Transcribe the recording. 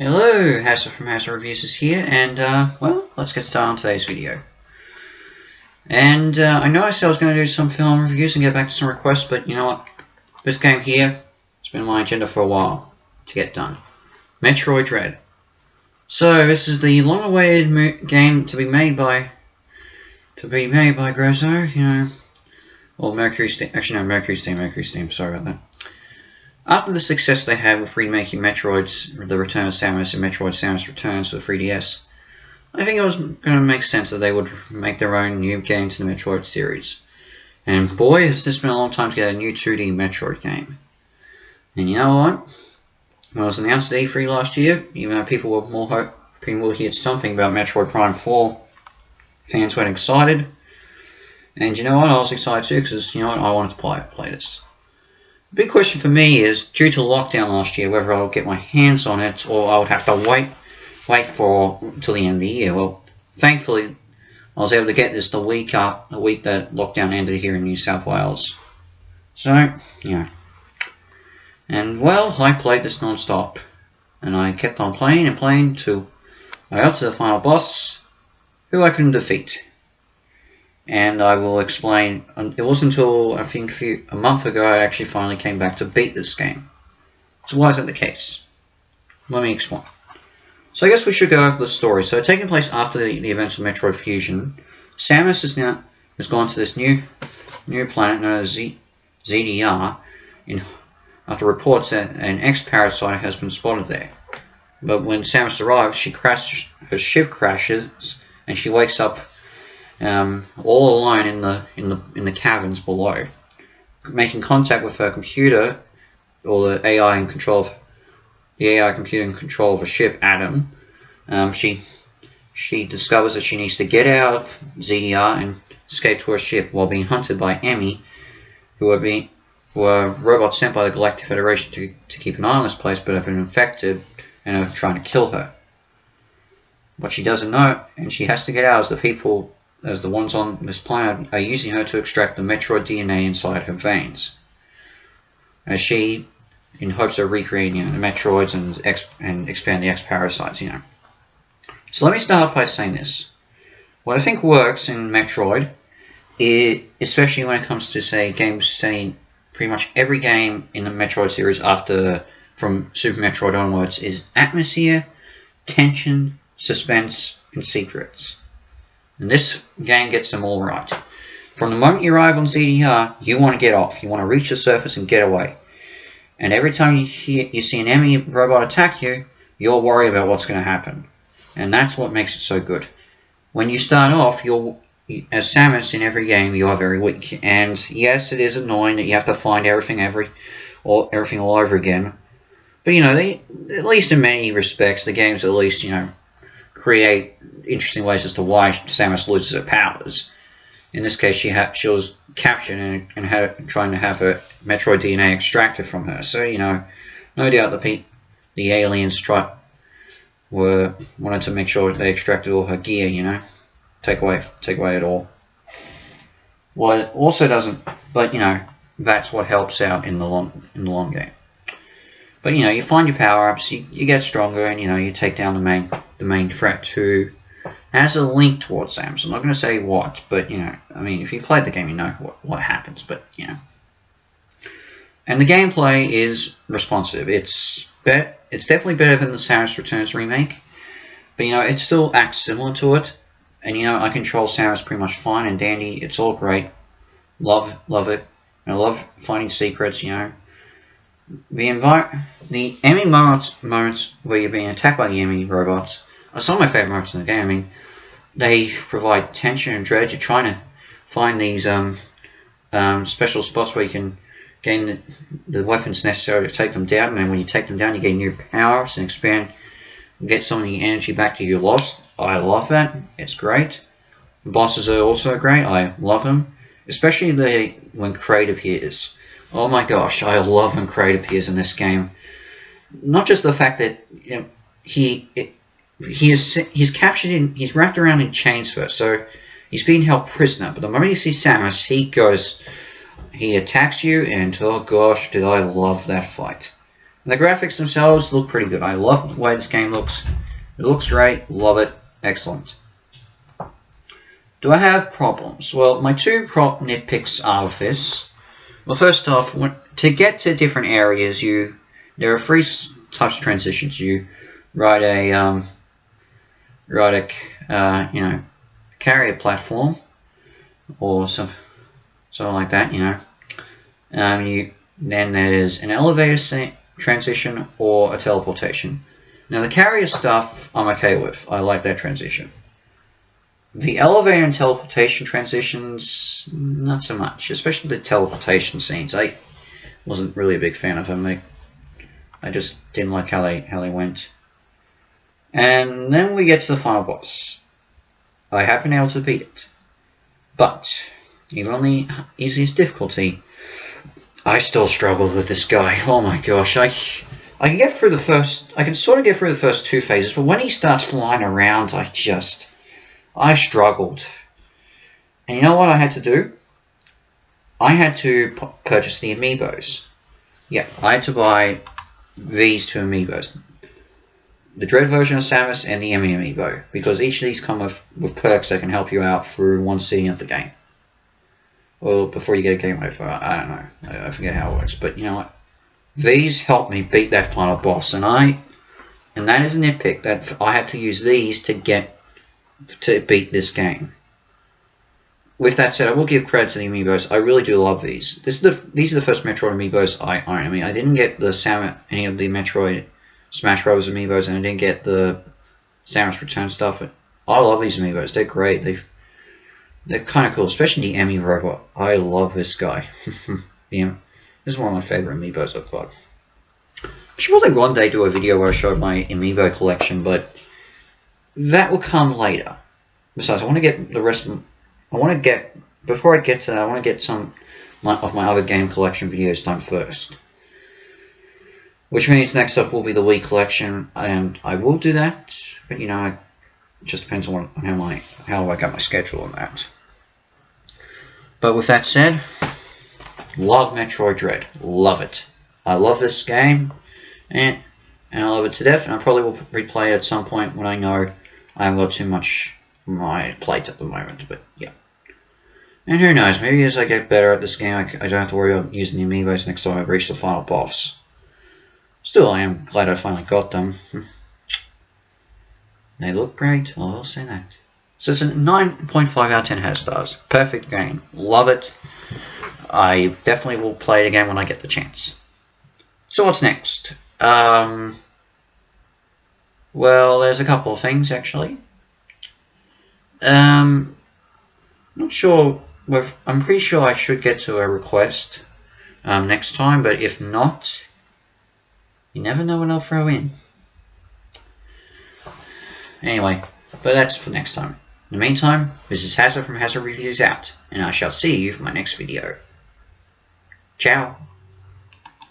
Hello, Hassel from Hassel Reviews is here, and well, let's get started on today's video. And I know I said I was going to do some film reviews and get back to some requests, but you know what? This game here has been on my agenda for a while to get done. Metroid Dread. So this is the long-awaited game to be made by Grezzo, you know, or Mercury Steam. Actually, no, Mercury Steam. Sorry about that. After the success they had with remaking Metroid's The Return of Samus and Metroid Samus Returns for the 3DS, I think it was going to make sense that they would make their own new game to the Metroid series. And boy, has this been a long time to get a new 2D Metroid game. And you know what? When it was announced at E3 last year, even though people were more hoping we'll hear something about Metroid Prime 4, fans weren't excited. And you know what? I was excited too, because you know what? I wanted to play this. The big question for me is, due to lockdown last year, whether I'll get my hands on it or I would have to wait for till the end of the year. Well, thankfully, I was able to get this the week that lockdown ended here in New South Wales. So, yeah. And well, I played this non-stop, and I kept on playing till I got to the final boss, who I couldn't defeat. And I will explain. It wasn't until I think a month ago I actually finally came back to beat this game. So why is that the case? Let me explain. So I guess we should go over the story. So taking place after the events of Metroid Fusion, Samus has gone to this new planet known as ZDR after reports that an X-parasite has been spotted there. But when Samus arrives, her ship crashes and she wakes up all alone in the caverns below, making contact with her computer, or the AI computer in control of a ship, Adam. She discovers that she needs to get out of ZDR and escape to her ship while being hunted by Emmy, who are robots sent by the Galactic Federation to keep an eye on this place, but have been infected and are trying to kill her. What she doesn't know, and she has to get out, as the ones on this planet are using her to extract the Metroid DNA inside her veins, as she, in hopes of recreating the Metroids and expand the X-parasites, So let me start by saying this. What I think works in Metroid, especially when it comes to, say, games setting pretty much every game in the Metroid series from Super Metroid onwards, is atmosphere, tension, suspense, and secrets. And this game gets them all right. From the moment you arrive on ZDR, you want to get off. You want to reach the surface and get away. And every time you see an enemy robot attack you, you'll worry about what's going to happen. And that's what makes it so good. When you start off, as Samus in every game, you are very weak. And yes, it is annoying that you have to find everything all over again. But at least in many respects, the games at least create interesting ways as to why Samus loses her powers. In this case, she was captured and trying to have her Metroid DNA extracted from her. So no doubt the aliens wanted to make sure they extracted all her gear. Take away it all. Well, it also doesn't, but that's what helps out in the long game. But you find your power-ups, you get stronger, and you take down the main threat, who has a link towards Samus. I'm not going to say what, but if you played the game, you know what happens. But and the gameplay is responsive. It's definitely better than the Samus Returns remake, but it still acts similar to it. And I control Samus pretty much fine and dandy. It's all great. Love it. And I love finding secrets. The enemy moments where you're being attacked by the enemy robots are some of my favorite moments in the game. They provide tension and dread. You're trying to find these special spots where you can gain the weapons necessary to take them down, and when you take them down, you gain new powers and get some of the energy back that you lost. I love that. It's great. The bosses are also great. I love them, especially when Kraid appears. Oh my gosh, I love when Kraid appears in this game. Not just the fact that he's captured he's wrapped around in chains first, so he's being held prisoner. But the moment you see Samus, he attacks you, and oh gosh, did I love that fight. And the graphics themselves look pretty good. I love the way this game looks. It looks great. Love it. Excellent. Do I have problems? Well, my two nitpicks are with this. Well, first off, to get to different areas, there are three types of transitions. You ride a carrier platform or something like that. Then there's an elevator transition or a teleportation. Now the carrier stuff I'm okay with. I like that transition. The elevator and teleportation transitions, not so much. Especially the teleportation scenes. I wasn't really a big fan of them. I just didn't like how they went. And then we get to the final boss. I haven't been able to beat it. But even on the easiest difficulty, I still struggled with this guy. Oh my gosh, I can get through the first. I can sort of get through the first two phases, but when he starts flying around, I struggled. And you know what I had to do? I had to purchase the amiibos. Yeah, I had to buy these two amiibos. The Dread version of Samus and the Emmy amiibo, because each of these come with perks that can help you out through one sitting of the game. Or before you get a game over. I don't know. I forget how it works. But you know what? These helped me beat that final boss, and that is a nitpick, that I had to use these to beat this game. With that said, I will give credit to the amiibos. I really do love these. These are the first Metroid amiibos I own. I mean, I didn't get any of the Metroid Smash Bros. Amiibos, and I didn't get the Samus Return stuff, but I love these amiibos. They're great. They're kind of cool, especially the Emmy robot. I love this guy. Yeah, this is one of my favorite amiibos I've got. I should probably one day do a video where I show my amiibo collection, but that will come later. Besides, I want to get the rest of. Before I get to that, I want to get some of my other game collection videos done first. Which means next up will be the Wii collection, and I will do that, but it just depends on how I got my schedule on that. But with that said, love Metroid Dread. Love it. I love this game, and I love it to death, and I probably will replay it at some point when I know I haven't got too much on my plate at the moment, but yeah. And who knows, maybe as I get better at this game, I don't have to worry about using the amiibos next time I reach the final boss. Still, I am glad I finally got them. They look great, I will say that. So it's a 9.5 out of 10 hat stars. Perfect game. Love it. I definitely will play it again when I get the chance. So what's next? Well, there's a couple of things actually. Not sure. I'm pretty sure I should get to a request next time, but if not, you never know what I'll throw in. Anyway, but that's for next time. In the meantime, this is Hazard from Hazard Reviews out, and I shall see you for my next video. Ciao!